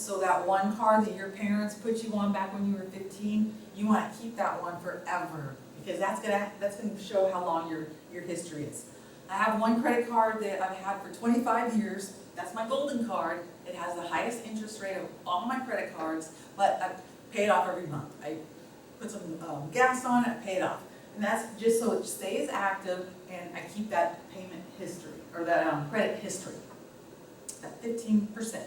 so that one card that your parents put you on back when you were 15, you want to keep that one forever, because that's gonna show how long your history is. I have one credit card that I've had for 25 years. That's my golden card. It has the highest interest rate of all my credit cards, but I pay it off every month. I put some gas on it, I pay it off. And that's just so it stays active and I keep that payment history, or that credit history, that 15%.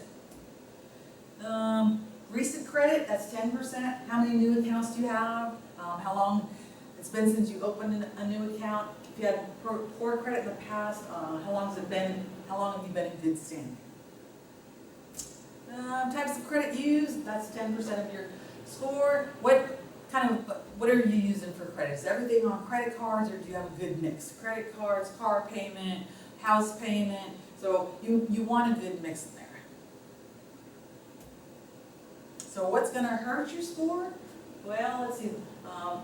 Recent credit, that's 10%. How many new accounts do you have? How long it's been since you opened a new account? If you had poor credit in the past, how long has it been? How long have you been in good standing? Types of credit used, that's 10% of your score. What are you using for credit? Is everything on credit cards, or do you have a good mix? Credit cards, car payment, house payment. So you want a good mix in there. So what's going to hurt your score? Well, let's see.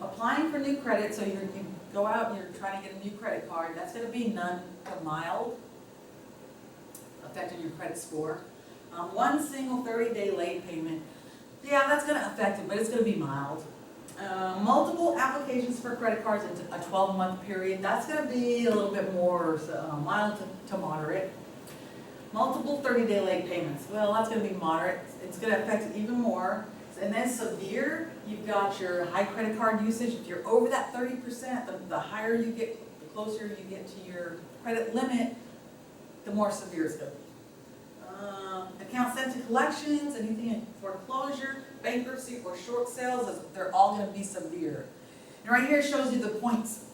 Applying for new credit, so you go out and you're trying to get a new credit card. That's going to be none to mild, affecting your credit score. One single 30-day late payment, yeah, that's going to affect it, but it's going to be mild. Multiple applications for credit cards in a 12-month period, that's going to be a little bit more mild to moderate. Multiple 30-day late payments, well, that's going to be moderate. It's going to affect it even more. And then severe, you've got your high credit card usage. If you're over that 30%, the higher you get, the closer you get to your credit limit, the more severe it's going to be. Account sent to collections, anything in foreclosure, bankruptcy, or short sales, they're all going to be severe. And right here it shows you the points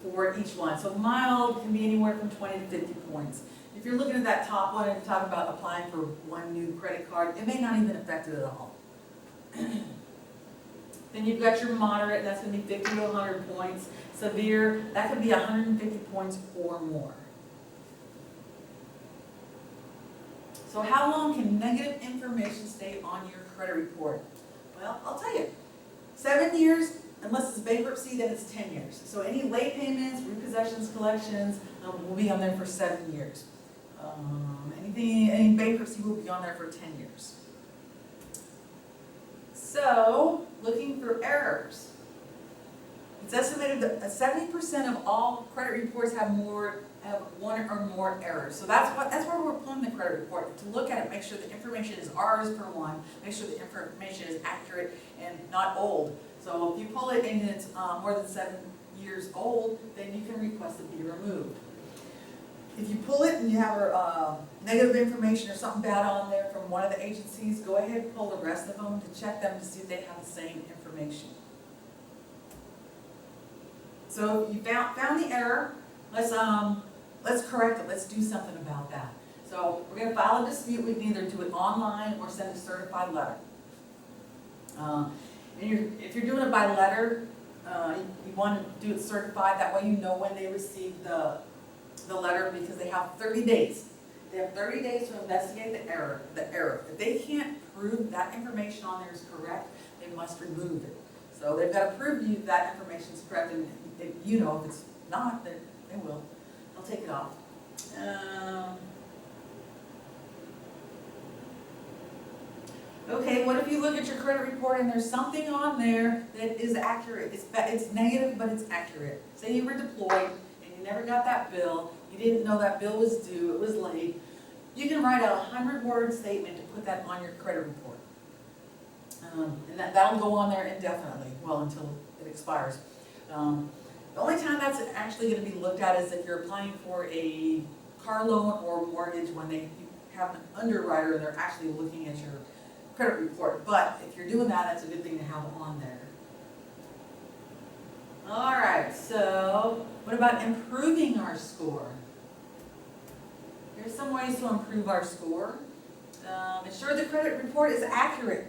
for each one. So mild can be anywhere from 20 to 50 points. If you're looking at that top one and you're talking about applying for one new credit card, it may not even affect it at all. Then you've got your moderate, that's going to be 50 to 100 points. Severe, that could be 150 points or more. So how long can negative information stay on your credit report? Well, I'll tell you. 7 years, unless it's bankruptcy, then it's 10 years. So any late payments, repossessions, collections will be on there for 7 years. Any bankruptcy will be on there for 10 years. So, looking for errors. It's estimated that 70% of all credit reports have one or more errors. So that's where we're pulling the credit report, to look at it, make sure the information is ours per one, make sure the information is accurate and not old. So if you pull it and it's more than 7 years old, then you can request it be removed. If you pull it and you have negative information or something bad on there from one of the agencies, go ahead and pull the rest of them to check them to see if they have the same information. So you found the error. Let's correct it. Let's do something about that. So we're going to file a dispute. We can either do it online or send a certified letter. If you're doing it by letter, you want to do it certified. That way you know when they receive the letter, because they have 30 days. They have 30 days to investigate the error. If they can't prove that information on there is correct, they must remove it. So they've got to prove to you that information is correct, and if it's not, they will. They'll take it off. Okay, what if you look at your credit report and there's something on there that is accurate? It's negative, but it's accurate. Say you were deployed and you never got that bill. You didn't know that bill was due. It was late. You can write a 100-word statement to put that on your credit report. And that'll go on there indefinitely, well, until it expires. The only time that's actually going to be looked at is if you're applying for a car loan or mortgage, when you have an underwriter and they're actually looking at your credit report. But if you're doing that, that's a good thing to have on there. All right, so what about improving our score? Here's some ways to improve our score. Ensure the credit report is accurate.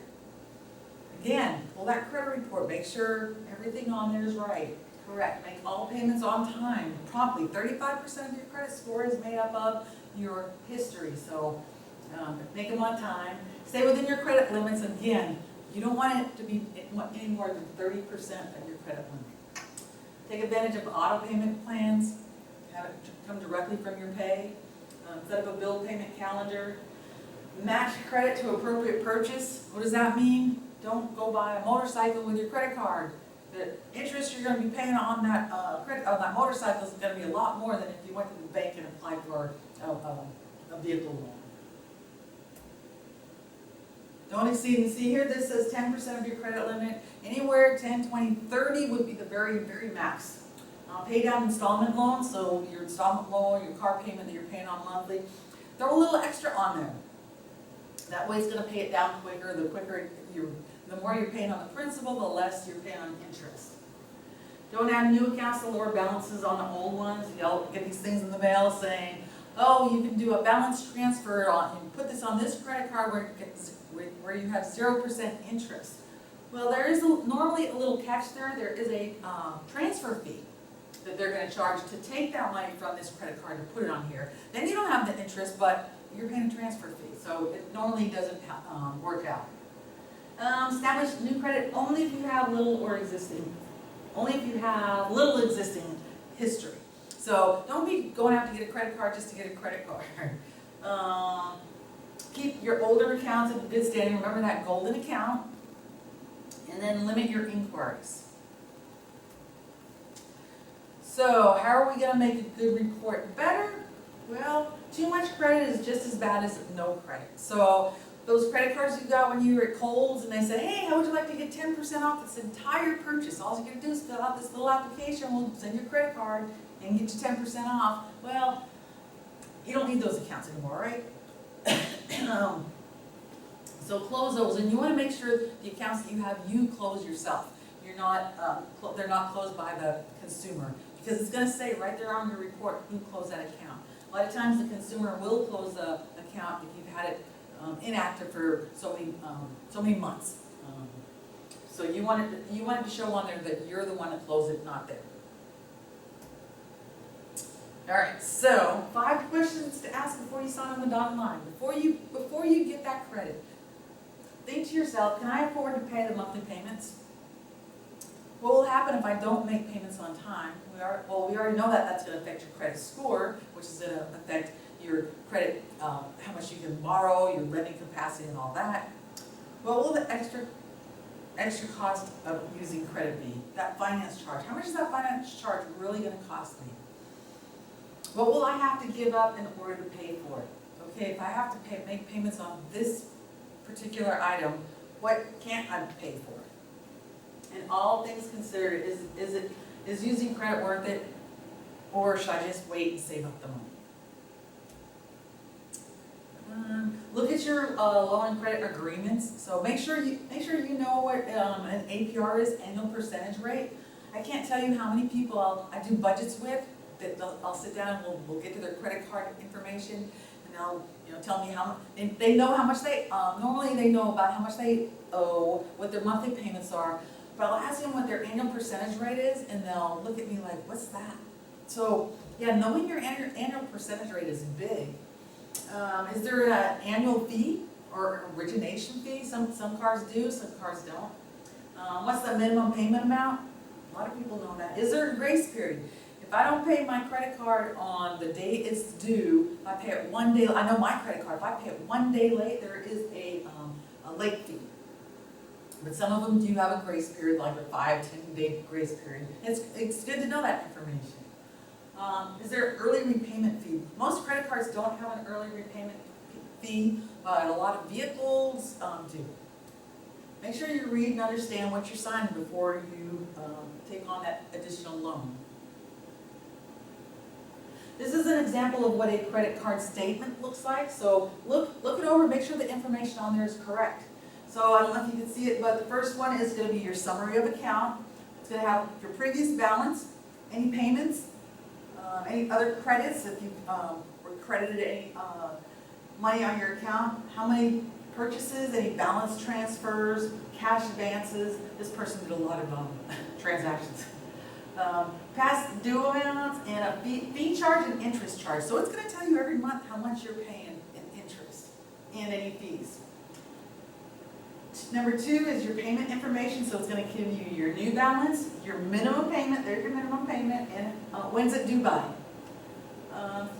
Again, pull that credit report. Make sure everything on there is right, correct. Make all payments on time, promptly. 35% of your credit score is made up of your history, so make them on time. Stay within your credit limits. Again, you don't want it to be any more than 30% of your credit limit. Take advantage of auto payment plans. Have it come directly from your pay. Set up a bill payment calendar. Match credit to appropriate purchase. What does that mean? Don't go buy a motorcycle with your credit card. The interest you're going to be paying on that credit on that motorcycle is going to be a lot more than if you went to the bank and applied for a vehicle loan. Don't exceed, and see here, this says 10% of your credit limit. Anywhere 10, 20, 30 would be the very, very max. Pay down installment loans, so your installment loan, your car payment that you're paying on monthly, throw a little extra on there. That way it's going to pay it down quicker. The more you're paying on the principal, the less you're paying on interest. Don't add new accounts to lower balances on the old ones. You'll get these things in the mail saying, oh, you can do a balance transfer on, you put this on this credit card where you have 0% interest. Well, there is normally a little catch there. There is a transfer fee that they're going to charge to take that money from this credit card and put it on here. Then you don't have the interest, but you're paying a transfer fee, so it normally doesn't work out. Establish new credit only if you have little existing history. So don't be going out to get a credit card just to get a credit card. Keep your older accounts in good standing. Remember that golden account. And then limit your inquiries. So how are we going to make a good report better? Well, too much credit is just as bad as no credit. So those credit cards you got when you were at Kohl's and they said, hey, how would you like to get 10% off this entire purchase? All you got to do is fill out this little application. We'll send your credit card and get you 10% off. Well, you don't need those accounts anymore, right? So close those, and you want to make sure the accounts that you have, you close yourself. You're not, they're not closed by the consumer, because it's going to say right there on your report who closed that account. A lot of times the consumer will close the account if you've had it inactive for so many months. So you want it to show on there that you're the one that closed it, not them. All right, so 5 questions to ask before you sign on the dotted line. Before you get that credit, think to yourself, can I afford to pay the monthly payments? What will happen if I don't make payments on time? We already know that that's going to affect your credit score, which is going to affect your credit, how much you can borrow, your lending capacity, and all that. What will the extra cost of using credit be? That finance charge. How much is that finance charge really going to cost me? What will I have to give up in order to pay for it? Okay, if I have to make payments on this particular item, what can't I pay for? And all things considered, is using credit worth it, or should I just wait and save up the money? Look at your loan and credit agreements. So make sure you know what an APR is, annual percentage rate. I can't tell you how many people I do budgets with that I'll sit down and we'll get to their credit card information, and they'll tell me how much they know how much they normally they know about how much they owe, what their monthly payments are. But I'll ask them what their annual percentage rate is, and they'll look at me like, "What's that?" So yeah, knowing your annual percentage rate is big. Is there an annual fee or origination fee? Some cars do, some cars don't. What's the minimum payment amount? A lot of people know that. Is there a grace period? If I don't pay my credit card on the day it's due, if I pay it 1 day, I know my credit card, if I pay it 1 day late, there is a late fee. But some of them do have a grace period, like a 5-10 day grace period. It's good to know that information. Is there an early repayment fee? Most credit cards don't have an early repayment fee, but a lot of vehicles do. Make sure you read and understand what you're signing before you take on that additional loan. This is an example of what a credit card statement looks like. So look it over, make sure the information on there is correct. So I don't know if you can see it, but the first one is going to be your summary of account. It's going to have your previous balance, any payments, any other credits, if you were credited any money on your account, how many purchases, any balance transfers, cash advances. This person did a lot of transactions. Past due amounts, and a fee charge and interest charge. So it's going to tell you every month how much you're paying in interest and any fees. Number 2 is your payment information. So it's going to give you your new balance, your minimum payment, there's your minimum payment, and when's it due by.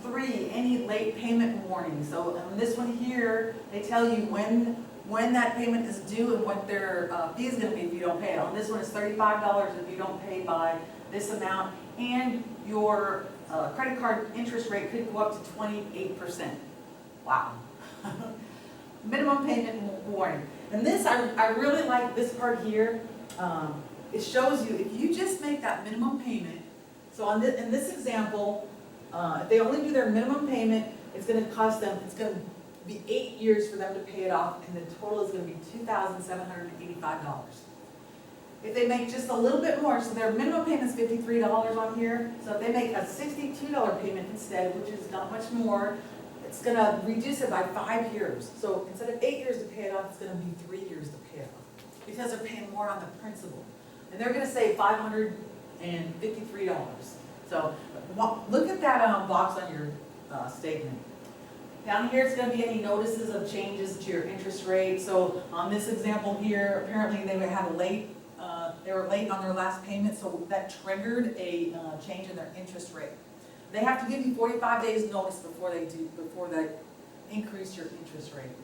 3, any late payment warning. So on this one here, they tell you when that payment is due and what their fee is going to be if you don't pay it. On this one, it's $35 if you don't pay by this amount, and your credit card interest rate could go up to 28%. Wow. Minimum payment warning. And this, I really like this part here. It shows you if you just make that minimum payment. So in this example, if they only do their minimum payment, it's going to cost them, it's going to be 8 years for them to pay it off, and the total is going to be $2,785. If they make just a little bit more, so their minimum payment is $53 on here, so if they make a $62 payment instead, which is not much more, it's going to reduce it by 5 years. So instead of 8 years to pay it off, it's going to be 3 years to pay it off, because they're paying more on the principal. And they're going to save $553. So look at that box on your statement. Down here, it's going to be any notices of changes to your interest rate. So on this example here, apparently they had a late, they were late on their last payment, so that triggered a change in their interest rate. They have to give you 45 days notice before they increase your interest rate.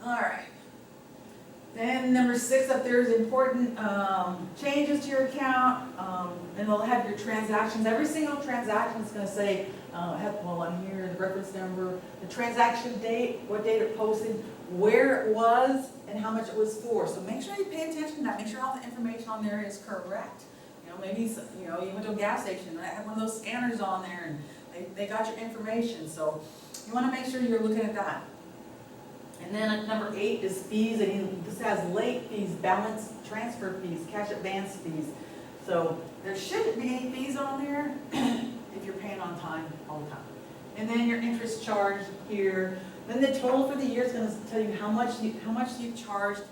All right. Then number 6 up there is important changes to your account, and they'll have your transactions. Every single transaction is going to say, on here, the reference number, the transaction date, what date it posted, where it was, and how much it was for. So make sure you pay attention to that. Make sure all the information on there is correct. Maybe you went to a gas station and I had one of those scanners on there, and they got your information. So you want to make sure you're looking at that. And then number 8 is fees, and this has late fees, balance transfer fees, cash advance fees. So there shouldn't be any fees on there if you're paying on time all the time. And then your interest charge here. Then the total for the year is going to tell you how much you charged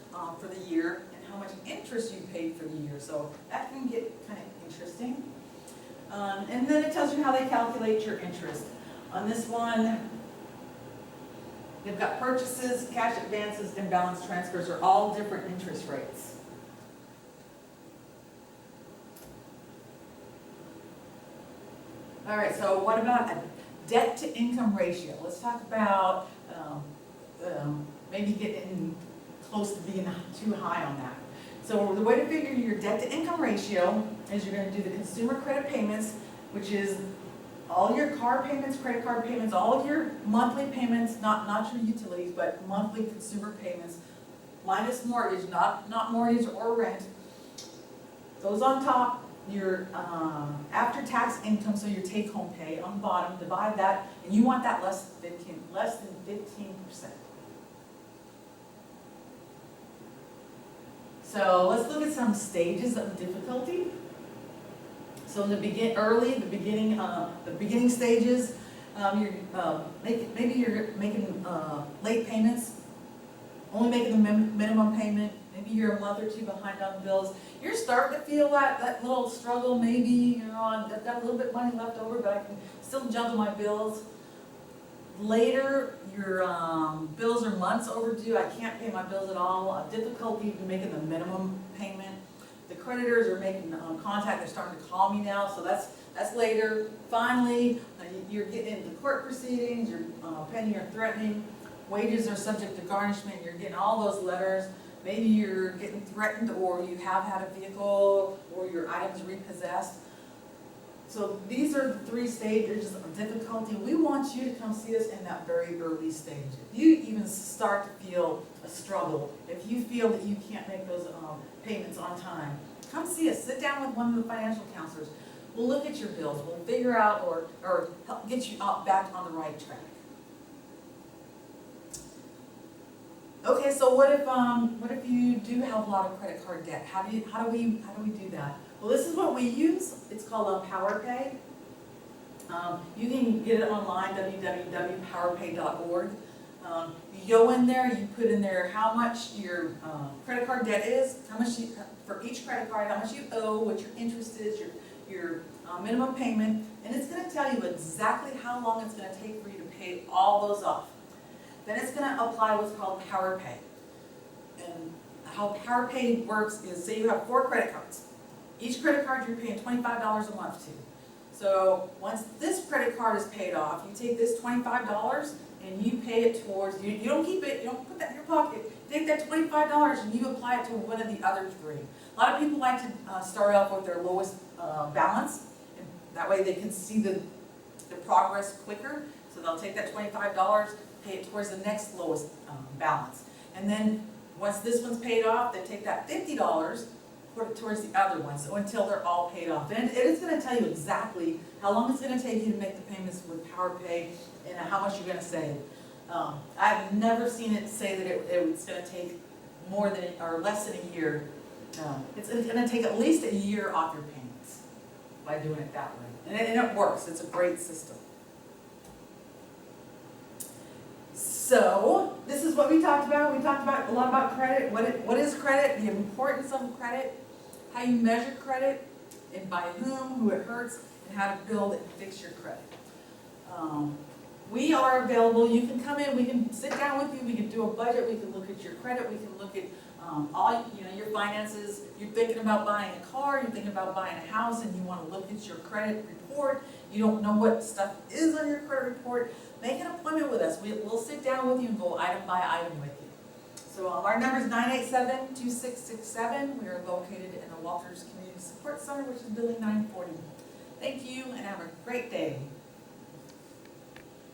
for the year and how much interest you paid for the year. So that can get kind of interesting. And then it tells you how they calculate your interest. On this one, they've got purchases, cash advances, and balance transfers are all different interest rates. All right, so what about a debt to income ratio? Let's talk about maybe getting close to being too high on that. So the way to figure your debt to income ratio is you're going to do the consumer credit payments, which is all your car payments, credit card payments, all of your monthly payments, not your utilities, but monthly consumer payments, minus mortgage, not mortgage or rent. Those on top, your after-tax income, so your take-home pay on the bottom, divide that, and you want that less than 15%. So let's look at some stages of difficulty. So in the beginning stages, maybe you're making late payments, only making the minimum payment. Maybe you're a month or two behind on bills. You're starting to feel that little struggle. Maybe I've got a little bit of money left over, but I can still juggle my bills. Later, your bills are months overdue. I can't pay my bills at all. Difficulty making the minimum payment. The creditors are making contact. They're starting to call me now, so that's later. Finally, you're getting into court proceedings. You're pending or threatening. Wages are subject to garnishment. You're getting all those letters. Maybe you're getting threatened, or you have had a vehicle, or your items repossessed. So these are the 3 stages of difficulty. We want you to come see us in that very early stage. If you even start to feel a struggle, if you feel that you can't make those payments on time, come see us. Sit down with one of the financial counselors. We'll look at your bills. We'll figure out or help get you back on the right track. Okay, so what if you do have a lot of credit card debt? How do we do that? Well, this is what we use. It's called PowerPay. You can get it online, www.powerpay.org. You go in there, you put in there how much your credit card debt is, how much for each credit card, how much you owe, what your interest is, your minimum payment, and it's going to tell you exactly how long it's going to take for you to pay all those off. Then it's going to apply what's called PowerPay. And how PowerPay works is, say you have 4 credit cards. Each credit card you're paying $25 a month to. So once this credit card is paid off, you take this $25 and you pay it towards, you don't keep it, you don't put that in your pocket. Take that $25 and you apply it to one of the other three. A lot of people like to start off with their lowest balance, and that way they can see the progress quicker. So they'll take that $25, pay it towards the next lowest balance. And then once this one's paid off, they take that $50, put it towards the other one, so until they're all paid off. And it is going to tell you exactly how long it's going to take you to make the payments with PowerPay and how much you're going to save. I've never seen it say that it's going to take more than or less than a year. It's going to take at least a year off your payments by doing it that way. And it works. It's a great system. So this is what we talked about. We talked about a lot about credit. What is credit? The importance of credit. How you measure credit, and by whom, who it hurts, and how to build and fix your credit. We are available. You can come in. We can sit down with you. We can do a budget. We can look at your credit. We can look at all your finances. You're thinking about buying a car. You're thinking about buying a house, and you want to look at your credit report. You don't know what stuff is on your credit report. Make an appointment with us. We'll sit down with you and go item by item with you. So our number is 987-2667. We are located in the Walters Community Support Center, which is building 940. Thank you, and have a great day.